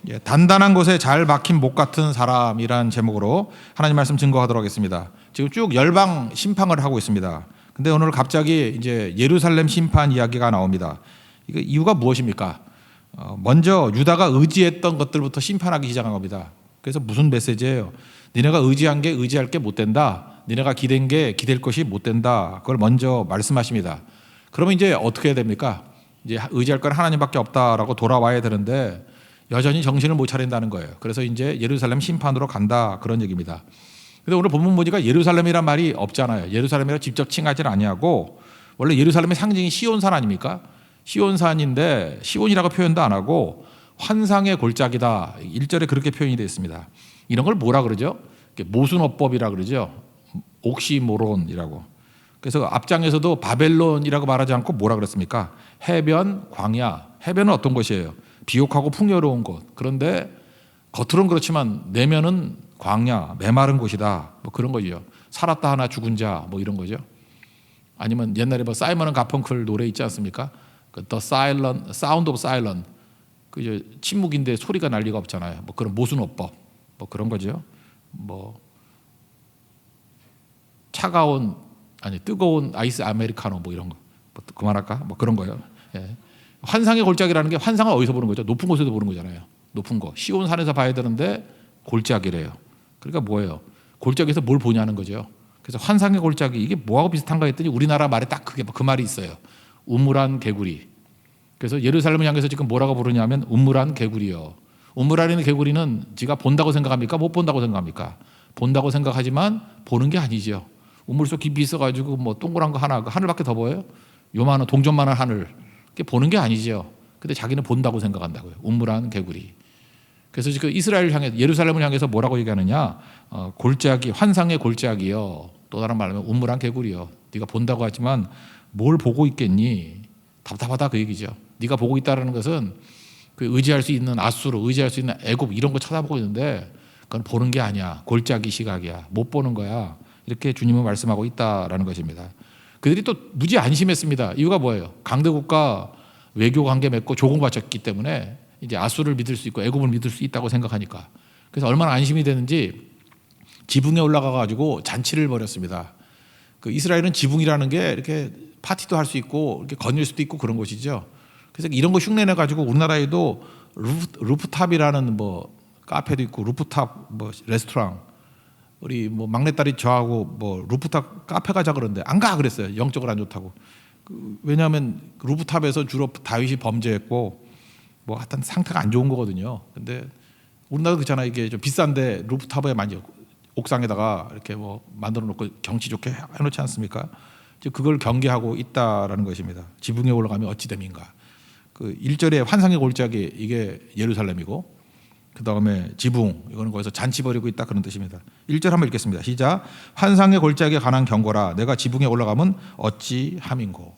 예, 단단한 곳에 잘 박힌 목 같은 사람이란 제목으로 하나님 말씀 증거하도록 하겠습니다. 지금 쭉 열방 심판을 하고 있습니다. 근데 오늘 갑자기 이제 예루살렘 심판 이야기가 나옵니다. 이거 이유가 무엇입니까? 먼저 유다가 의지했던 것들부터 심판하기 시작한 겁니다. 그래서 무슨 메시지예요? 니네가 의지한 게 의지할 게 못 된다. 니네가 기댄 게 기댈 것이 못 된다. 그걸 먼저 말씀하십니다. 그러면 이제 어떻게 해야 됩니까? 이제 의지할 건 하나님밖에 없다라고 돌아와야 되는데 여전히 정신을 못 차린다는 거예요. 그래서 이제 예루살렘 심판으로 간다 그런 얘기입니다. 근데 오늘 본문 보니까 예루살렘이란 말이 없잖아요. 예루살렘이라 직접 칭하지는 아니하고 원래 예루살렘의 상징이 시온산 아닙니까? 시온산인데 시온이라고 표현도 안 하고 환상의 골짜기다. 1절에 그렇게 표현이 되어 있습니다. 이런 걸 뭐라 그러죠? 모순어법이라 그러죠. 옥시모론이라고. 그래서 앞장에서도 바벨론이라고 말하지 않고 뭐라 그랬습니까? 해변, 광야. 해변은 어떤 곳이에요? 비옥하고 풍요로운 곳. 그런데 겉으로는 그렇지만 내면은 광야, 메마른 곳이다. 뭐 그런 거죠. 살았다 하나 죽은 자, 뭐 이런 거죠. 아니면 옛날에 뭐 사이먼 가펑클 노래 있지 않습니까? The Silent, Sound of Silence. 그 침묵인데 소리가 날 리가 없잖아요. 뭐 그런 모순어법, 뭐 그런 거죠. 뭐 뜨거운 아이스 아메리카노 뭐 이런 거. 뭐 그만할까? 뭐 그런 거예요. 예. 환상의 골짜기라는 게 환상을 어디서 보는 거죠? 높은 곳에서 보는 거잖아요. 높은 거. 시온산에서 봐야 되는데 골짜기래요. 그러니까 뭐예요? 골짜기에서 뭘 보냐는 거죠. 그래서 환상의 골짜기 이게 뭐하고 비슷한가 했더니 우리나라 말에 딱 그게 그 말이 있어요. 우물한 개구리. 그래서 예루살렘을 향해서 지금 뭐라고 부르냐면 우물한 개구리요. 우물안에 개구리는 지가 본다고 생각합니까? 못 본다고 생각합니까? 본다고 생각하지만 보는 게 아니죠. 우물속 깊이 있어가지고 뭐 동그란 거 하나, 하늘밖에 더 보여요? 요만한 동전만한 하늘. 그게 보는 게 아니죠. 근데 자기는 본다고 생각한다고요. 우물안 개구리. 그래서 지금 이스라엘 향해 예루살렘을 향해서 뭐라고 얘기하느냐? 골짜기, 환상의 골짜기요. 또 다른 말로 하면 우물안 개구리요. 네가 본다고 하지만 뭘 보고 있겠니? 답답하다 그 얘기죠. 네가 보고 있다는 것은 그 의지할 수 있는 아수르, 의지할 수 있는 애굽 이런 거 쳐다보고 있는데 그건 보는 게 아니야. 골짜기 시각이야. 못 보는 거야. 이렇게 주님은 말씀하고 있다라는 것입니다. 그들이 또 무지 안심했습니다. 이유가 뭐예요? 강대국가 외교 관계 맺고 조공받쳤기 때문에 이제 아수르를 믿을 수 있고 애굽을 믿을 수 있다고 생각하니까. 그래서 얼마나 안심이 되는지 지붕에 올라가 가지고 잔치를 벌였습니다. 그 이스라엘은 지붕이라는 게 이렇게 파티도 할 수 있고 이렇게 거닐 수도 있고 그런 곳이죠. 그래서 이런 거 흉내내 가지고 우리나라에도 루프탑이라는 뭐 카페도 있고 루프탑 뭐 레스토랑 우리 뭐 막내딸이 저하고 뭐 루프탑 카페 가자 그러는데 안 가 그랬어요. 영적으로 안 좋다고. 왜냐하면 루프탑에서 주로 다윗이 범죄했고 뭐 하여튼 상태가 안 좋은 거거든요. 근데 우리나라도 그렇잖아. 이게 좀 비싼데 루프탑에 많이 옥상에다가 이렇게 뭐 만들어 놓고 경치 좋게 해놓지 않습니까? 그걸 경계하고 있다라는 것입니다. 지붕에 올라가면 어찌 됨인가. 그 1절에 환상의 골짜기 이게 예루살렘이고 그 다음에 지붕 이거는 거기서 잔치 벌이고 있다 그런 뜻입니다. 1절 한번 읽겠습니다. 시작. 환상의 골짜기에 관한 경고라. 내가 지붕에 올라가면 어찌 함인고.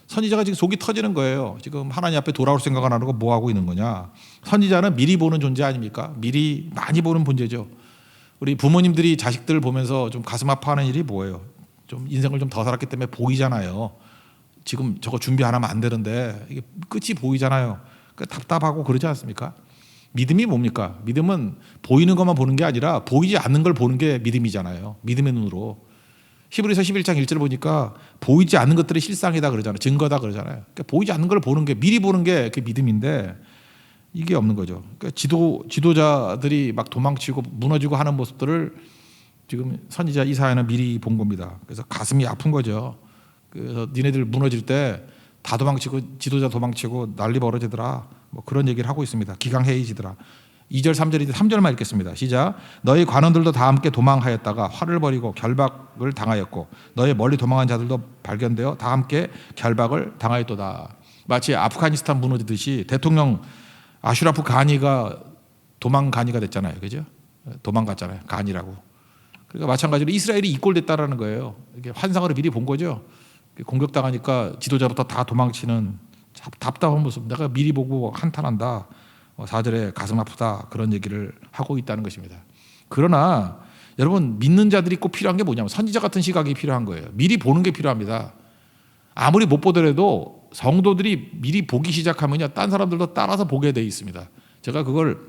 선지자가 지금 속이 터지는 거예요. 지금 하나님 앞에 돌아올 생각 안 하고 뭐 하고 있는 거냐. 선지자는 미리 보는 존재 아닙니까? 미리 많이 보는 존재죠. 우리 부모님들이 자식들을 보면서 좀 가슴 아파하는 일이 뭐예요? 좀 인생을 좀 더 살았기 때문에 보이잖아요. 지금 저거 준비 안 하면 안 되는데 이게 끝이 보이잖아요. 그러니까 답답하고 그러지 않습니까? 믿음이 뭡니까? 믿음은 보이는 것만 보는 게 아니라 보이지 않는 걸 보는 게 믿음이잖아요. 믿음의 눈으로. 히브리서 11장 1절 보니까 보이지 않는 것들이 실상이다 그러잖아요. 증거다 그러잖아요. 그러니까 보이지 않는 걸 보는 게 미리 보는 게 그 믿음인데 이게 없는 거죠. 그러니까 지도자들이 막 도망치고 무너지고 하는 모습들을 지금 선지자 이사야는 미리 본 겁니다. 그래서 가슴이 아픈 거죠. 그래서 니네들 무너질 때 다 도망치고 지도자 도망치고 난리 벌어지더라. 뭐 그런 얘기를 하고 있습니다. 기강해이지더라. 2절 3절인데 3절만 읽겠습니다. 시작. 너희 관원들도 다 함께 도망하였다가 화를 벌이고 결박을 당하였고 너희 멀리 도망한 자들도 발견되어 다 함께 결박을 당하였도다. 마치 아프가니스탄 무너지듯이 대통령 아슈라프 가니가 도망가니가 됐잖아요. 그죠? 도망갔잖아요. 가니라고. 그러니까 마찬가지로 이스라엘이 이꼴됐다라는 거예요. 이게 환상으로 미리 본 거죠. 공격당하니까 지도자부터 다 도망치는 답답한 모습. 내가 미리 보고 한탄한다. 4절에 가슴 아프다. 그런 얘기를 하고 있다는 것입니다. 그러나 여러분 믿는 자들이 꼭 필요한 게 뭐냐면 선지자 같은 시각이 필요한 거예요. 미리 보는 게 필요합니다. 아무리 못 보더라도 성도들이 미리 보기 시작하면요, 딴 사람들도 따라서 보게 돼 있습니다. 제가 그걸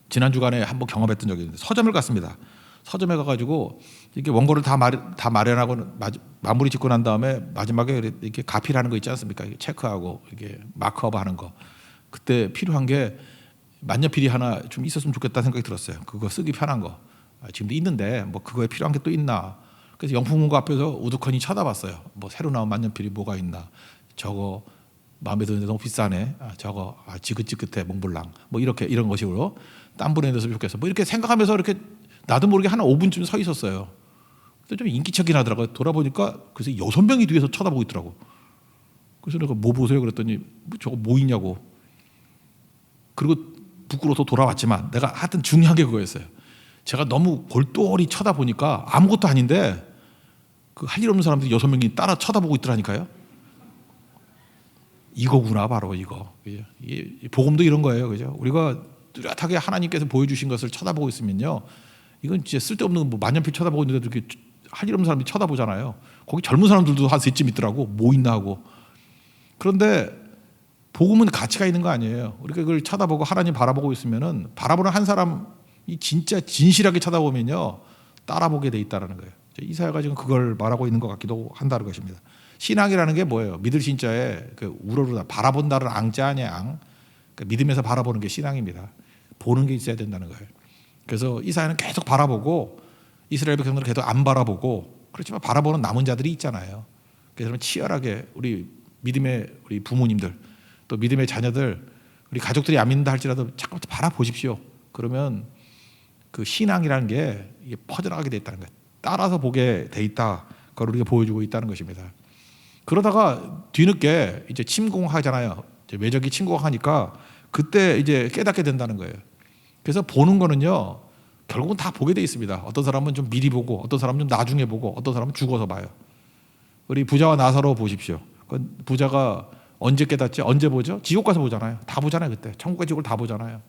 지난 주간에 한번 경험했던 적이 있는데 서점을 갔습니다. 서점에 가가지고 이렇게 원고를 다 마련하고 마무리 짓고 난 다음에 마지막에 이렇게 가필하는 거 있지 않습니까? 이렇게 체크하고 이렇게 마크업 하는 거. 그때 필요한 게 만년필이 하나 좀 있었으면 좋겠다 생각이 들었어요. 그거 쓰기 편한 거. 지금도 있는데 뭐 그거에 필요한 게 또 있나. 그래서 영풍문고 앞에서 우두커니 쳐다봤어요. 뭐 새로 나온 만년필이 뭐가 있나. 저거 마음에 드는데 너무 비싸네. 저거 지긋지긋해 몽블랑. 뭐 이런 것으로 딴 분에 됐으면 좋겠어. 뭐 이렇게 생각하면서 이렇게 나도 모르게 한 5분쯤 서 있었어요. 근데 좀 인기척이 나더라고요. 돌아보니까 그래서 6명이 뒤에서 쳐다보고 있더라고. 그래서 내가 뭐 보세요 그랬더니 저거 뭐 있냐고. 그리고 부끄러워서 돌아왔지만 내가 하여튼 중요한 게 그거였어요. 제가 너무 골똘히 쳐다보니까 아무것도 아닌데 그 할 일 없는 사람들이 6명이 따라 쳐다보고 있더라니까요. 이거구나 바로 이거. 복음도 이런 거예요. 그죠? 우리가 뚜렷하게 하나님께서 보여주신 것을 쳐다보고 있으면요. 이건 진짜 쓸데없는 뭐 만년필 쳐다보고 있는데도 이렇게 할 일 없는 사람들이 쳐다보잖아요. 거기 젊은 사람들도 한 세쯤 있더라고. 뭐 있나 하고. 그런데 복음은 가치가 있는 거 아니에요. 우리가 그걸 쳐다보고 하나님 바라보고 있으면은 바라보는 한 사람이 진짜 진실하게 쳐다보면요. 따라보게 돼 있다는 거예요. 이사야가 지금 그걸 말하고 있는 것 같기도 한다는 것입니다. 신앙이라는 게 뭐예요? 믿을 신자에 그 우러르다 바라본다는 앙자 아니야 앙. 그러니까 믿음에서 바라보는 게 신앙입니다. 보는 게 있어야 된다는 거예요. 그래서 이사야는 계속 바라보고 이스라엘 백성들은 계속 안 바라보고 그렇지만 바라보는 남은 자들이 있잖아요. 그래서 치열하게 우리 믿음의 우리 부모님들 또 믿음의 자녀들 우리 가족들이 안 믿는다 할지라도 잠깐 바라보십시오. 그러면 그 신앙이라는 게 이게 퍼져나가게 돼 있다는 거예요. 따라서 보게 돼 있다. 그걸 우리가 보여주고 있다는 것입니다. 그러다가 뒤늦게 이제 침공하잖아요. 이제 외적이 침공하니까 그때 이제 깨닫게 된다는 거예요. 그래서 보는 거는요. 결국은 다 보게 돼 있습니다. 어떤 사람은 좀 미리 보고 어떤 사람은 좀 나중에 보고 어떤 사람은 죽어서 봐요. 우리 부자와 나사로 보십시오. 부자가 언제 깨닫지? 언제 보죠? 지옥 가서 보잖아요. 다 보잖아요. 그때 천국과 지옥을 다 보잖아요.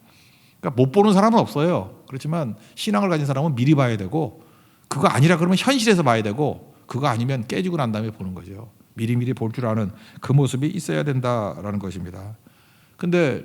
그러니까 못 보는 사람은 없어요. 그렇지만 신앙을 가진 사람은 미리 봐야 되고 그거 아니라 그러면 현실에서 봐야 되고 그거 아니면 깨지고 난 다음에 보는 거죠. 미리미리 볼 줄 아는 그 모습이 있어야 된다라는 것입니다. 근데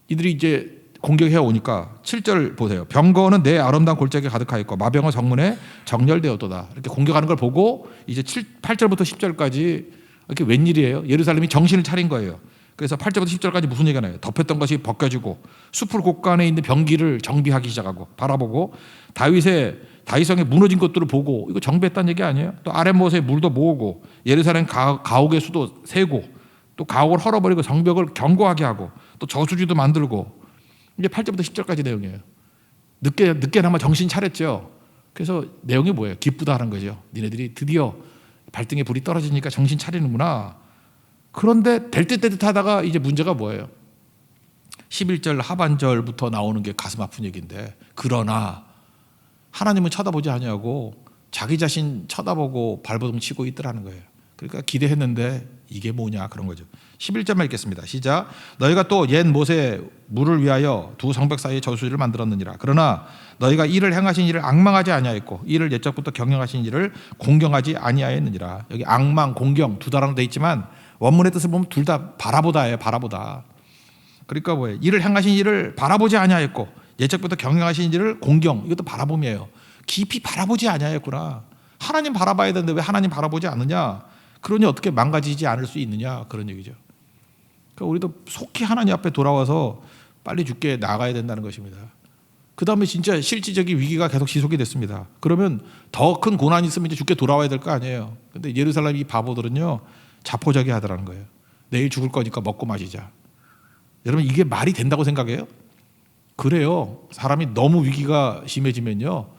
이들이 이제 공격해 오니까 7절 보세요. 병거는 내 아름다운 골짜기에 가득하였고 마병은 정문에 정렬되었도다. 이렇게 공격하는 걸 보고 이제 8절부터 10절까지 이렇게 웬일이에요? 예루살렘이 정신을 차린 거예요. 그래서 8절부터 10절까지 무슨 얘기가 나요? 덮였던 것이 벗겨지고 숲을 곳간에 있는 병기를 정비하기 시작하고 바라보고 다윗성에 무너진 것들을 보고 이거 정비했다는 얘기 아니에요? 또 아랫못에 물도 모으고 예루살렘 가옥의 수도 세고 또 가옥을 헐어버리고 성벽을 견고하게 하고 또 저수지도 만들고 이게 8절부터 10절까지 내용이에요. 늦게나마 정신 차렸죠. 그래서 내용이 뭐예요? 기쁘다는 거죠. 니네들이 드디어 발등에 불이 떨어지니까 정신 차리는구나. 그런데 될 듯 하다가 이제 문제가 뭐예요? 11절 하반절부터 나오는 게 가슴 아픈 얘기인데 그러나 하나님은 쳐다보지 아니하고 자기 자신 쳐다보고 발버둥 치고 있더라는 거예요. 그러니까 기대했는데 이게 뭐냐 그런 거죠. 11절만 읽겠습니다. 시작. 너희가 또 옛 못에 물을 위하여 두 성벽 사이에 저수지를 만들었느니라. 그러나 너희가 이를 행하신 일을 앙망하지 아니하였고 이를 옛적부터 경영하신 일을 공경하지 아니하였느니라. 여기 앙망, 공경 두 단어로 돼 있지만 원문의 뜻을 보면 둘 다 바라보다예요. 바라보다. 그러니까 뭐예요? 이를 행하신 일을 바라보지 아니하였고 옛적부터 경영하신 일을 공경 이것도 바라봄이에요. 깊이 바라보지 아니하였구나. 하나님 바라봐야 되는데 왜 하나님 바라보지 않느냐? 그러니 어떻게 망가지지 않을 수 있느냐 그런 얘기죠. 그러니까 우리도 속히 하나님 앞에 돌아와서 빨리 죽게 나가야 된다는 것입니다. 그 다음에 진짜 실질적인 위기가 계속 지속이 됐습니다. 그러면 더 큰 고난이 있으면 이제 죽게 돌아와야 될 거 아니에요. 근데 예루살렘 이 바보들은요 자포자기 하더라는 거예요. 내일 죽을 거니까 먹고 마시자. 여러분 이게 말이 된다고 생각해요? 그래요. 사람이 너무 위기가 심해지면요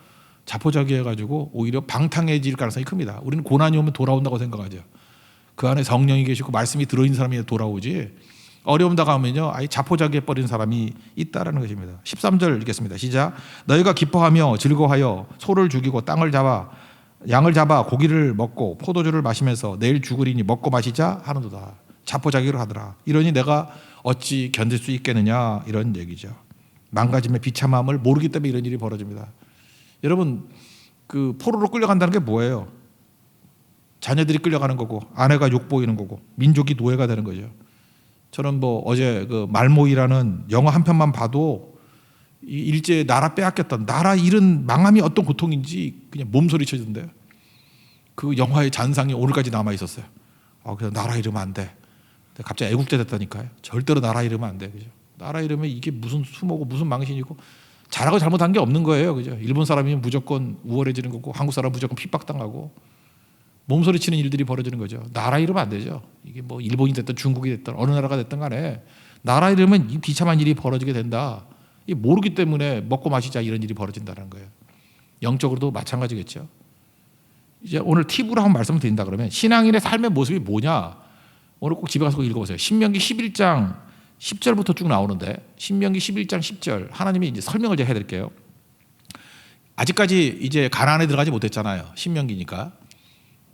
자포자기 해가지고 오히려 방탕해질 가능성이 큽니다. 우리는 고난이 오면 돌아온다고 생각하죠. 그 안에 성령이 계시고 말씀이 들어있는 사람이 돌아오지 어려움 다가오면요 아예 자포자기 해버리는 사람이 있다라는 것입니다. 13절 읽겠습니다. 시작. 너희가 기뻐하며 즐거워하여 소를 죽이고 양을 잡아 고기를 먹고 포도주를 마시면서 내일 죽으리니 먹고 마시자 하는도다. 자포자기를 하더라. 이러니 내가 어찌 견딜 수 있겠느냐 이런 얘기죠. 망가짐의 비참함을 모르기 때문에 이런 일이 벌어집니다. 여러분 그 포로로 끌려간다는 게 뭐예요? 자녀들이 끌려가는 거고 아내가 욕보이는 거고 민족이 노예가 되는 거죠. 저는 뭐 어제 그 말모이라는 영화 한 편만 봐도 이 일제 나라 빼앗겼던 나라 잃은 망함이 어떤 고통인지 그냥 몸소리 쳐주던데요. 그 영화의 잔상이 오늘까지 남아 있었어요. 그래서 나라 잃으면 안 돼. 갑자기 애국자 됐다니까요. 절대로 나라 잃으면 안 돼. 그죠? 나라 잃으면 이게 무슨 수모고 무슨 망신이고 잘하고 잘못한 게 없는 거예요. 그죠? 일본 사람이면 무조건 우월해지는 거고 한국 사람은 무조건 핍박당하고 몸소리 치는 일들이 벌어지는 거죠. 나라 잃으면 안 되죠. 이게 뭐 일본이 됐든 중국이 됐든 어느 나라가 됐든 간에 나라 잃으면 이 비참한 일이 벌어지게 된다. 이 모르기 때문에 먹고 마시자 이런 일이 벌어진다는 거예요. 영적으로도 마찬가지겠죠. 이제 오늘 팁으로 한번 말씀을 드린다 그러면 신앙인의 삶의 모습이 뭐냐? 오늘 꼭 집에 가서 읽어보세요. 신명기 11장 10절부터 쭉 나오는데 신명기 11장 10절 하나님이 이제 설명을 제가 해드릴게요. 아직까지 이제 가나안에 들어가지 못했잖아요. 신명기니까.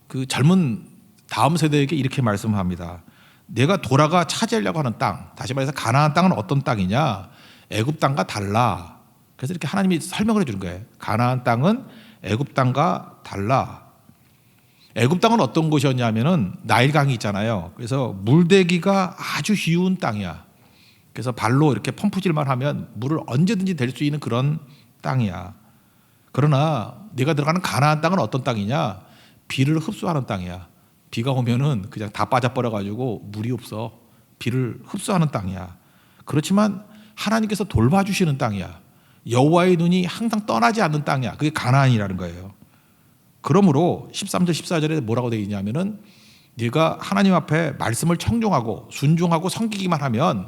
그 젊은 다음 세대에게 이렇게 말씀합니다. 내가 돌아가 차지하려고 하는 땅, 다시 말해서 가나안 땅은 어떤 땅이냐? 애굽 땅과 달라. 그래서 이렇게 하나님이 설명을 해주는 거예요. 가나안 땅은 애굽 땅과 달라. 애굽 땅은 어떤 곳이었냐면은 나일강이 있잖아요. 그래서 물대기가 아주 쉬운 땅이야. 그래서 발로 이렇게 펌프질만 하면 물을 언제든지 댈 수 있는 그런 땅이야. 그러나 네가 들어가는 가나안 땅은 어떤 땅이냐? 비를 흡수하는 땅이야. 비가 오면은 그냥 다 빠져버려가지고 물이 없어. 비를 흡수하는 땅이야. 그렇지만 하나님께서 돌봐주시는 땅이야. 여호와의 눈이 항상 떠나지 않는 땅이야. 그게 가나안이라는 거예요. 그러므로 13절 14절에 뭐라고 되어 있냐면은 네가 하나님 앞에 말씀을 청종하고 순종하고 섬기기만 하면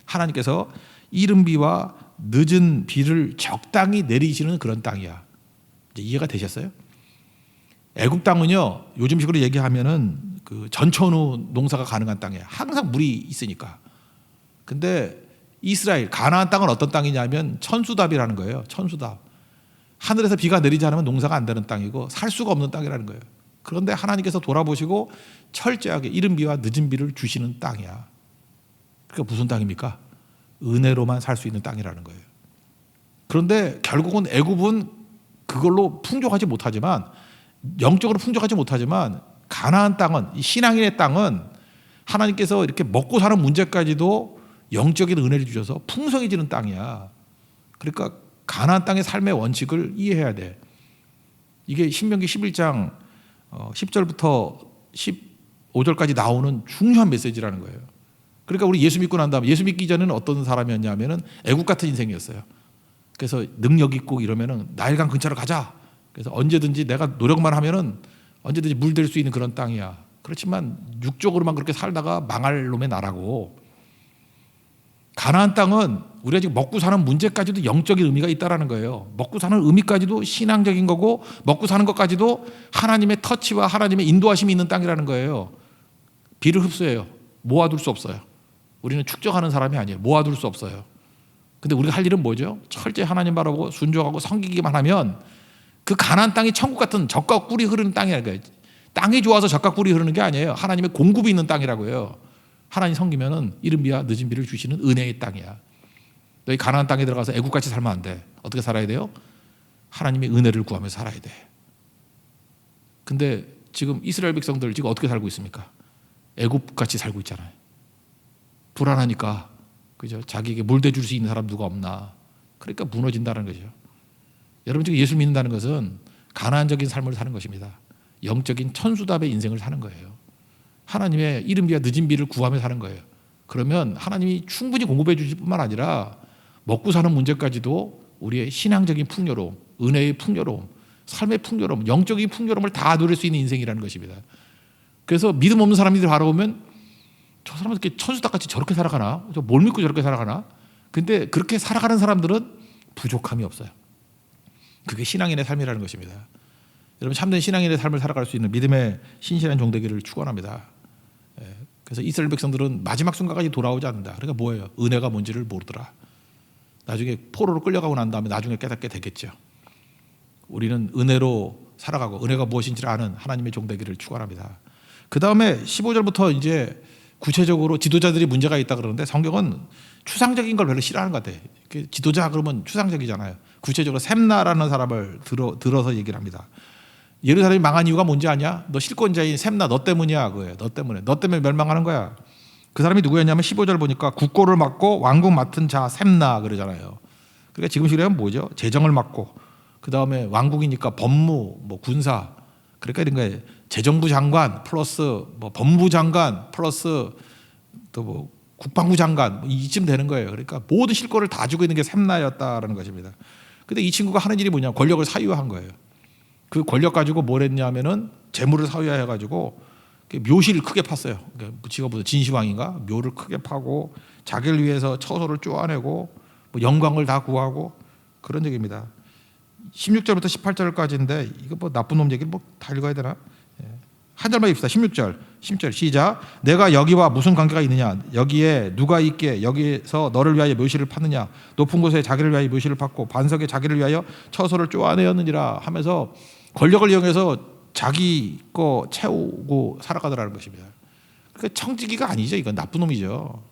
하나님께서 이른 비와 늦은 비를 적당히 내리시는 그런 땅이야. 이제 이해가 되셨어요? 애굽 땅은요, 요즘식으로 얘기하면은 그 전천후 농사가 가능한 땅이에요. 항상 물이 있으니까. 근데 이스라엘 가나안 땅은 어떤 땅이냐면 천수답이라는 거예요. 천수답. 하늘에서 비가 내리지 않으면 농사가 안 되는 땅이고 살 수가 없는 땅이라는 거예요. 그런데 하나님께서 돌아보시고 철저하게 이른 비와 늦은 비를 주시는 땅이야. 그러니까 무슨 땅입니까? 은혜로만 살 수 있는 땅이라는 거예요. 그런데 결국은 애굽은 그걸로 풍족하지 못하지만 영적으로 풍족하지 못하지만 가나안 땅은 이 신앙인의 땅은 하나님께서 이렇게 먹고 사는 문제까지도 영적인 은혜를 주셔서 풍성해지는 땅이야. 그러니까 가나안 땅의 삶의 원칙을 이해해야 돼. 이게 신명기 11장 10절부터 15절까지 나오는 중요한 메시지라는 거예요. 그러니까 우리 예수 믿고 난 다음에 예수 믿기 전에는 어떤 사람이었냐면은 애국 같은 인생이었어요. 그래서 능력 있고 이러면은 나일강 근처로 가자. 그래서 언제든지 내가 노력만 하면은 언제든지 물댈 수 있는 그런 땅이야. 그렇지만 육적으로만 그렇게 살다가 망할 놈의 나라고, 가나안 땅은 우리가 지금 먹고 사는 문제까지도 영적인 의미가 있다라는 거예요. 먹고 사는 의미까지도 신앙적인 거고 먹고 사는 것까지도 하나님의 터치와 하나님의 인도하심이 있는 땅이라는 거예요. 비를 흡수해요. 모아둘 수 없어요. 우리는 축적하는 사람이 아니에요. 모아둘 수 없어요. 근데 우리가 할 일은 뭐죠? 철저히 하나님 바라보고 순종하고 섬기기만 하면 그 가나안 땅이 천국 같은 젖과 꿀이 흐르는 땅이라는 거예요. 땅이 좋아서 젖과 꿀이 흐르는 게 아니에요. 하나님의 공급이 있는 땅이라고요. 하나님 섬기면은 이른 비와 늦은 비를 주시는 은혜의 땅이야. 너희 가나안 땅에 들어가서 애국같이 살면 안 돼. 어떻게 살아야 돼요? 하나님의 은혜를 구하며 살아야 돼. 근데 지금 이스라엘 백성들 지금 어떻게 살고 있습니까? 애국같이 살고 있잖아요. 불안하니까, 그죠? 자기에게 물대줄 수 있는 사람 누가 없나. 그러니까 무너진다는 거죠. 여러분 지금 예수 믿는다는 것은 가나안적인 삶을 사는 것입니다. 영적인 천수답의 인생을 사는 거예요. 하나님의 이른 비와 늦은 비를 구하며 사는 거예요. 그러면 하나님이 충분히 공급해 주실 뿐만 아니라 먹고 사는 문제까지도 우리의 신앙적인 풍요로움, 은혜의 풍요로움, 삶의 풍요로움, 영적인 풍요로움을 다 누릴 수 있는 인생이라는 것입니다. 그래서 믿음 없는 사람들이 바라보면 저 사람은 이렇게 천수답같이 저렇게 살아가나? 저 뭘 믿고 저렇게 살아가나? 근데 그렇게 살아가는 사람들은 부족함이 없어요. 그게 신앙인의 삶이라는 것입니다. 여러분 참된 신앙인의 삶을 살아갈 수 있는 믿음의 신실한 종되기를 축원합니다. 그래서 이스라엘 백성들은 마지막 순간까지 돌아오지 않는다. 그러니까 뭐예요? 은혜가 뭔지를 모르더라. 나중에 포로로 끌려가고 난 다음에 나중에 깨닫게 되겠죠. 우리는 은혜로 살아가고 은혜가 무엇인지를 아는 하나님의 종되기를 축원합니다. 그 다음에 15절부터 이제 구체적으로 지도자들이 문제가 있다 그러는데 성경은 추상적인 걸 별로 싫어하는 것 같아요. 지도자 그러면 추상적이잖아요. 구체적으로 셈나라는 사람을 들어서 얘기를 합니다. 예루살렘이 망한 이유가 뭔지 아냐? 너 실권자인 셈나 너 때문이야. 그거예요. 너 때문에 멸망하는 거야. 그 사람이 누구였냐면 15절 보니까 국고를 맡고 왕국 맡은 자 셈나 그러잖아요. 그러니까 지금 시대는 뭐죠? 재정을 맡고 그 다음에 왕국이니까 법무, 뭐 군사, 그러니까 이런 거예요. 재정부 장관 플러스 뭐 법무부 장관 플러스 또 뭐 국방부 장관 이쯤 되는 거예요. 그러니까 모든 실권을 다 주고 있는 게 샘나였다라는 것입니다. 근데 이 친구가 하는 일이 뭐냐? 권력을 사유화한 거예요. 그 권력 가지고 뭘 했냐면은 재물을 사유화해가지고 묘실을 크게 팠어요. 그러니까 지가 무슨 진시황인가? 묘를 크게 파고 자기를 위해서 처소를 쪼아내고 뭐 영광을 다 구하고 그런 얘기입니다. 16절부터 18절까지인데 이거 뭐 나쁜 놈 얘기를 뭐 다 읽어야 되나? 한 절만 읽읍시다. 16절 시작. 내가 여기와 무슨 관계가 있느냐? 여기에 누가 있게 여기서 너를 위하여 묘실을 팠느냐? 높은 곳에 자기를 위하여 묘실을 팠고 반석에 자기를 위하여 처소를 쪼아내었느니라 하면서 권력을 이용해서 자기 거 채우고 살아가더라는 것입니다. 그러니까 청지기가 아니죠. 이건 나쁜 놈이죠.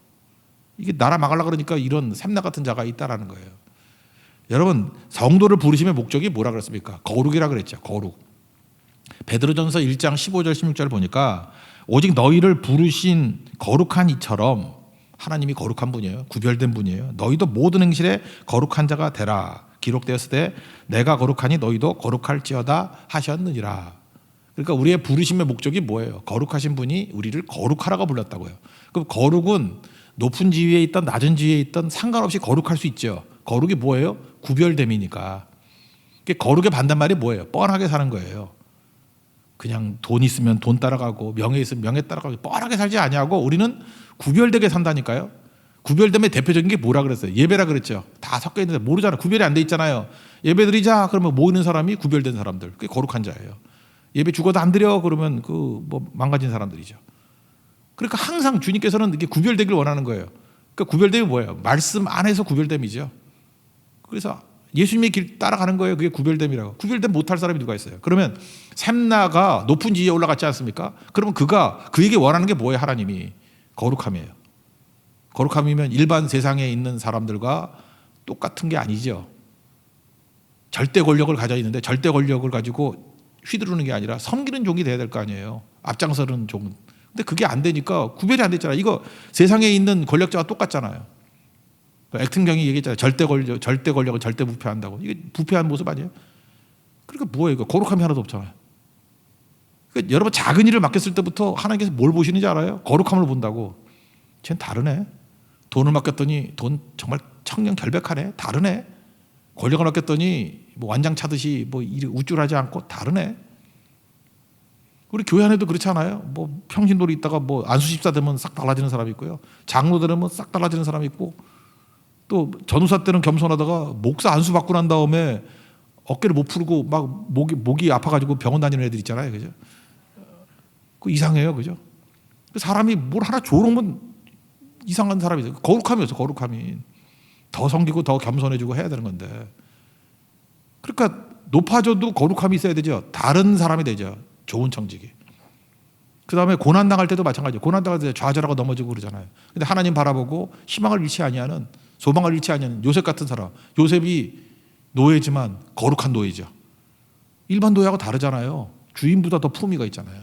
이게 나라 망하려고 그러니까 이런 샘나 같은 자가 있다라는 거예요. 여러분 성도를 부르심의 목적이 뭐라 그랬습니까? 거룩이라 그랬죠. 거룩. 베드로전서 1장 15절 16절 보니까 오직 너희를 부르신 거룩한 이처럼 하나님이 거룩한 분이에요. 구별된 분이에요. 너희도 모든 행실에 거룩한 자가 되라. 기록되었을 때 내가 거룩하니 너희도 거룩할지어다 하셨느니라. 그러니까 우리의 부르심의 목적이 뭐예요? 거룩하신 분이 우리를 거룩하라고 불렀다고요. 그럼 거룩은 높은 지위에 있던 낮은 지위에 있던 상관없이 거룩할 수 있죠. 거룩이 뭐예요? 구별됨이니까. 거룩의 반대말이 뭐예요? 뻔하게 사는 거예요. 그냥 돈 있으면 돈 따라가고 명예 있으면 명예 따라가고 뻔하게 살지 아니하고 우리는 구별되게 산다니까요. 구별됨의 대표적인 게 뭐라 그랬어요? 예배라 그랬죠. 다 섞여 있는데 모르잖아. 구별이 안 돼 있잖아요. 예배 드리자 그러면 모이는 사람이 구별된 사람들. 그게 거룩한 자예요. 예배 죽어도 안 드려 그러면 그 뭐 망가진 사람들이죠. 그러니까 항상 주님께서는 이게 구별되길 원하는 거예요. 그러니까 구별됨이 뭐예요? 말씀 안에서 구별됨이죠. 그래서 예수님의 길 따라가는 거예요. 그게 구별됨이라고. 구별됨 못할 사람이 누가 있어요? 그러면 샘나가 높은 지위에 올라갔지 않습니까? 그러면 그에게 원하는 게 뭐예요? 하나님이 거룩함이에요. 거룩함이면 일반 세상에 있는 사람들과 똑같은 게 아니죠. 절대 권력을 가져 있는데 절대 권력을 가지고 휘두르는 게 아니라 섬기는 종이 돼야 될 거 아니에요. 앞장서는 종. 근데 그게 안 되니까 구별이 안 됐잖아요. 이거 세상에 있는 권력자와 똑같잖아요. 액팅경이 얘기했잖아요. 절대 권력을 절대 부패한다고. 이게 부패한 모습 아니에요? 그러니까 뭐예요? 이거 거룩함이 하나도 없잖아요. 그러니까 여러분 작은 일을 맡겼을 때부터 하나님께서 뭘 보시는지 알아요? 거룩함을 본다고. 쟤는 다르네. 돈을 맡겼더니 돈 정말 청렴 결백하네. 다르네. 권력을 맡겼더니 뭐 완장 차듯이 뭐 우쭐하지 않고 다르네. 우리 교회 안에도 그렇잖아요. 뭐 평신도로 있다가 뭐 안수집사 되면 싹 달라지는 사람이 있고요. 장로 되면 싹 달라지는 사람이 있고 또 전우사 때는 겸손하다가 목사 안수 받고 난 다음에 어깨를 못 풀고 막 목이 아파가지고 병원 다니는 애들 있잖아요. 그죠? 그 이상해요. 그죠? 사람이 뭘 하나 조롱은 이상한 사람이 있어요. 거룩함이 없어. 거룩함이. 더 섬기고 더 겸손해지고 해야 되는 건데. 그러니까 높아져도 거룩함이 있어야 되죠. 다른 사람이 되죠. 좋은 청지기. 그 다음에 고난당할 때도 마찬가지예요. 고난당할 때 좌절하고 넘어지고 그러잖아요. 근데 하나님 바라보고 희망을 잃지 아니하는 소망을 잃지 아니하는 요셉 같은 사람. 요셉이 노예지만 거룩한 노예죠. 일반 노예하고 다르잖아요. 주인보다 더 품위가 있잖아요.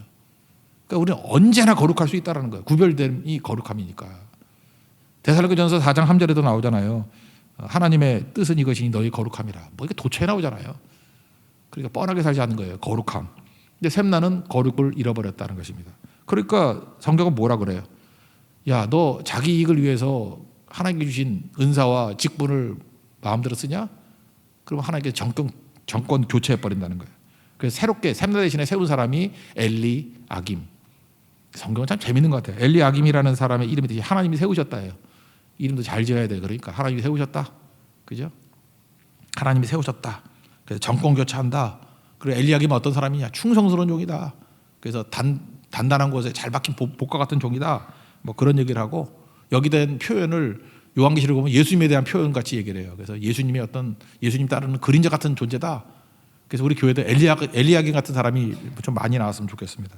그러니까 우리는 언제나 거룩할 수 있다는 거예요. 구별됨이 거룩함이니까. 데살로니가전서 4장 3절에도 나오잖아요. 하나님의 뜻은 이것이니 너희 거룩함이라. 뭐 이게 도처에 나오잖아요. 그러니까 뻔하게 살지 않는 거예요. 거룩함. 근데 샘나는 거룩을 잃어버렸다는 것입니다. 그러니까 성경은 뭐라 그래요? 야, 너 자기 이익을 위해서 하나님께 주신 은사와 직분을 마음대로 쓰냐? 그럼 하나님께서 정권 교체해 버린다는 거예요. 그래서 새롭게 샘나 대신에 세운 사람이 엘리 아김. 성경은 참 재밌는 것 같아요. 엘리 아김이라는 사람의 이름이 하나님이 세우셨다예요. 이름도 잘 지어야 돼. 그러니까 하나님이 세우셨다. 그죠? 하나님이 세우셨다. 그래서 정권 교체한다. 그리고 엘리야김은 어떤 사람이냐? 충성스러운 종이다. 그래서 단단한 곳에 잘 박힌 복과 같은 종이다. 뭐 그런 얘기를 하고 여기 된 표현을 요한계시록 보면 예수님에 대한 표현 같이 얘기를 해요. 그래서 예수님의 어떤 예수님 따르는 그림자 같은 존재다. 그래서 우리 교회도 엘리야김 같은 사람이 좀 많이 나왔으면 좋겠습니다.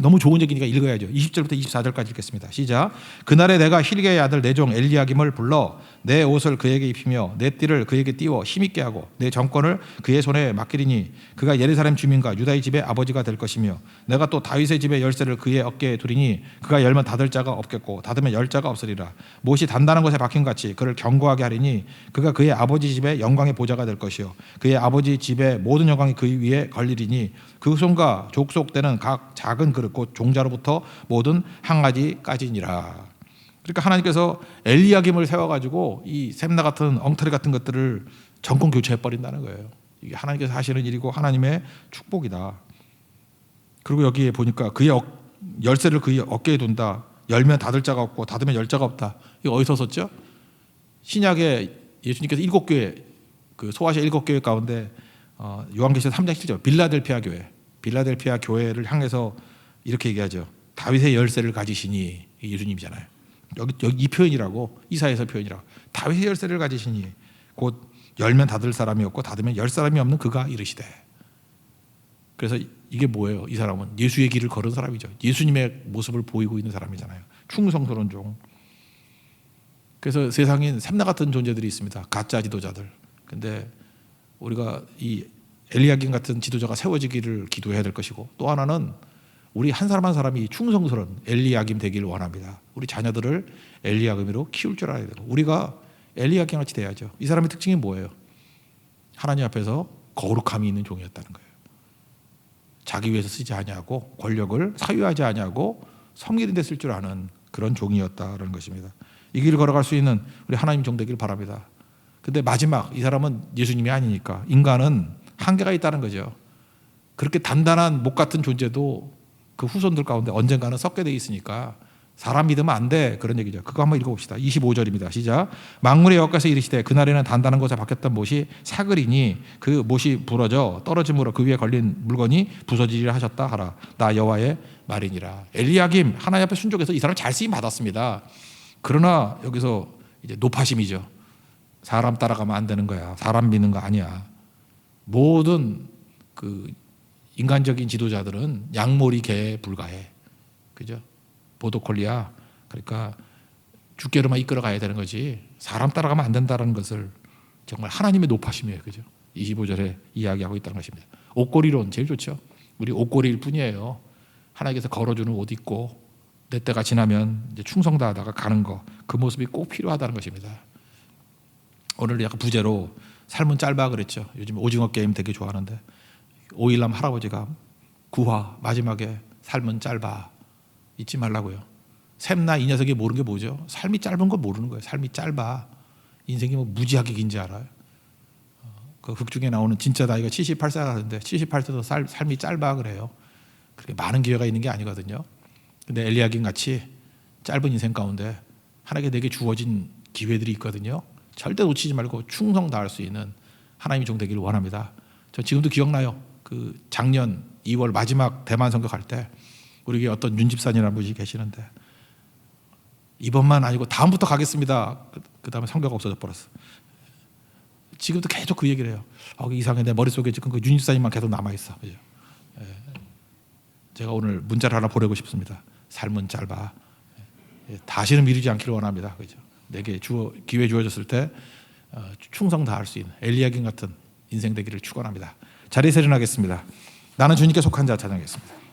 너무 좋은 얘기니까 읽어야죠. 20절부터 24절까지 읽겠습니다. 시작. 그날에 내가 힐게의 아들 내 종 엘리야김을 불러 내 옷을 그에게 입히며 내 띠를 그에게 띄워 힘있게 하고 내 정권을 그의 손에 맡기리니 그가 예루살렘 주민과 유다의 집의 아버지가 될 것이며 내가 또 다윗의 집의 열쇠를 그의 어깨에 두리니 그가 열면 닫을 자가 없겠고 닫으면 열 자가 없으리라. 못이 단단한 것에 박힌 같이 그를 견고하게 하리니 그가 그의 아버지 집의 영광의 보좌가 될 것이요 그의 아버지 집의 모든 영광이 그 위에 걸리리니 그 손과 족속되는 각 작은 그릇 곧 종자로부터 모든 항아지까지니라. 그러니까 하나님께서 엘리야김을 세워가지고 이 샘나 같은 엉터리 같은 것들을 정권 교체해 버린다는 거예요. 이게 하나님께서 하시는 일이고 하나님의 축복이다. 그리고 여기에 보니까 그의 열쇠를 그의 어깨에 둔다. 열면 닫을 자가 없고 닫으면 열 자가 없다. 이거 어디서 썼죠? 신약에 예수님께서 7교회 그 소아시아 7교회 가운데 요한계시록 3장 7절 빌라델피아 교회, 빌라델피아 교회를 향해서 이렇게 얘기하죠. 다윗의 열쇠를 가지시니 예수님이잖아요. 여기 이 표현이라고 이사야서 표현이라고 다윗의 열쇠를 가지시니 곧 열면 닫을 사람이 없고 닫으면 열 사람이 없는 그가 이르시되. 그래서 이게 뭐예요? 이 사람은 예수의 길을 걸은 사람이죠. 예수님의 모습을 보이고 있는 사람이잖아요. 충성스러운 종. 그래서 세상엔 샘나 같은 존재들이 있습니다. 가짜 지도자들. 근데 우리가 이 엘리야김 같은 지도자가 세워지기를 기도해야 될 것이고 또 하나는 우리 한 사람 한 사람이 충성스러운 엘리야김 되기를 원합니다. 우리 자녀들을 엘리야김으로 키울 줄 알아야 되고 우리가 엘리야김 같이 돼야죠. 이 사람의 특징이 뭐예요? 하나님 앞에서 거룩함이 있는 종이었다는 거예요. 자기 위해서 쓰지 아니하고 권력을 사유하지 아니하고 섬기는 데 쓸 줄 아는 그런 종이었다는 것입니다. 이 길을 걸어갈 수 있는 우리 하나님 종 되기를 바랍니다. 근데 마지막 이 사람은 예수님이 아니니까 인간은 한계가 있다는 거죠. 그렇게 단단한 목 같은 존재도 그 후손들 가운데 언젠가는 썩게 돼 있으니까 사람 믿으면 안 돼. 그런 얘기죠. 그거 한번 읽어봅시다. 25절입니다. 시작. 만군의 여호와께서 이르시되 그날에는 단단한 곳에 박혔던 못이 사그리니 그 못이 부러져 떨어짐으로 그 위에 걸린 물건이 부서지리라 하셨다 하라. 나 여호와의 말이니라. 엘리야김 하나님 앞에 순종해서 이 사람 잘 쓰임 받았습니다. 그러나 여기서 이제 노파심이죠. 사람 따라가면 안 되는 거야. 사람 믿는 거 아니야. 모든 그 인간적인 지도자들은 양모리 개에 불과해. 그죠? 보도콜리야. 그러니까 주께로만 이끌어 가야 되는 거지 사람 따라가면 안 된다는 것을 정말 하나님의 노파심이에요. 그죠? 25절에 이야기하고 있다는 것입니다. 옷걸이론 제일 좋죠. 우리 옷걸이일 뿐이에요. 하나님께서 걸어주는 옷 입고 내 때가 지나면 이제 충성 다하다가 가는 거 그 모습이 꼭 필요하다는 것입니다. 오늘 약간 부제로 삶은 짧아 그랬죠. 요즘 오징어 게임 되게 좋아하는데 오일남 할아버지가 구화 마지막에 삶은 짧아 잊지 말라고요. 샘나 이 녀석이 모르는 게 뭐죠? 삶이 짧은 거 모르는 거예요. 삶이 짧아. 인생이 뭐 무지하게 긴지 알아요. 그 극 중에 나오는 진짜 나이가 78세가 되는데 78세도 삶이 짧아 그래요. 그렇게 많은 기회가 있는 게 아니거든요. 근데 엘리야김 같이 짧은 인생 가운데 하나님께 내게 주어진 기회들이 있거든요. 절대 놓치지 말고 충성 다할 수 있는 하나님의 종 되기를 원합니다. 저 지금도 기억나요. 그 작년 2월 마지막 대만 선교 갈 때 우리 어떤 윤 집사님이라는 분이 계시는데 이번만 아니고 다음부터 가겠습니다. 그 다음에 선교가 없어져 버렸어. 지금도 계속 그 얘기를 해요. 이상해. 내 머릿속에 지금 그 윤 집사님만 계속 남아있어. 그죠? 제가 오늘 문자를 하나 보내고 싶습니다. 삶은 짧아. 다시는 미루지 않기를 원합니다. 그죠? 내게 기회 주어졌을 때 충성 다할 수 있는 엘리야김 같은 인생 되기를 축원합니다. 자리에서 일어나겠습니다. 나는 주님께 속한 자 찬양하겠습니다.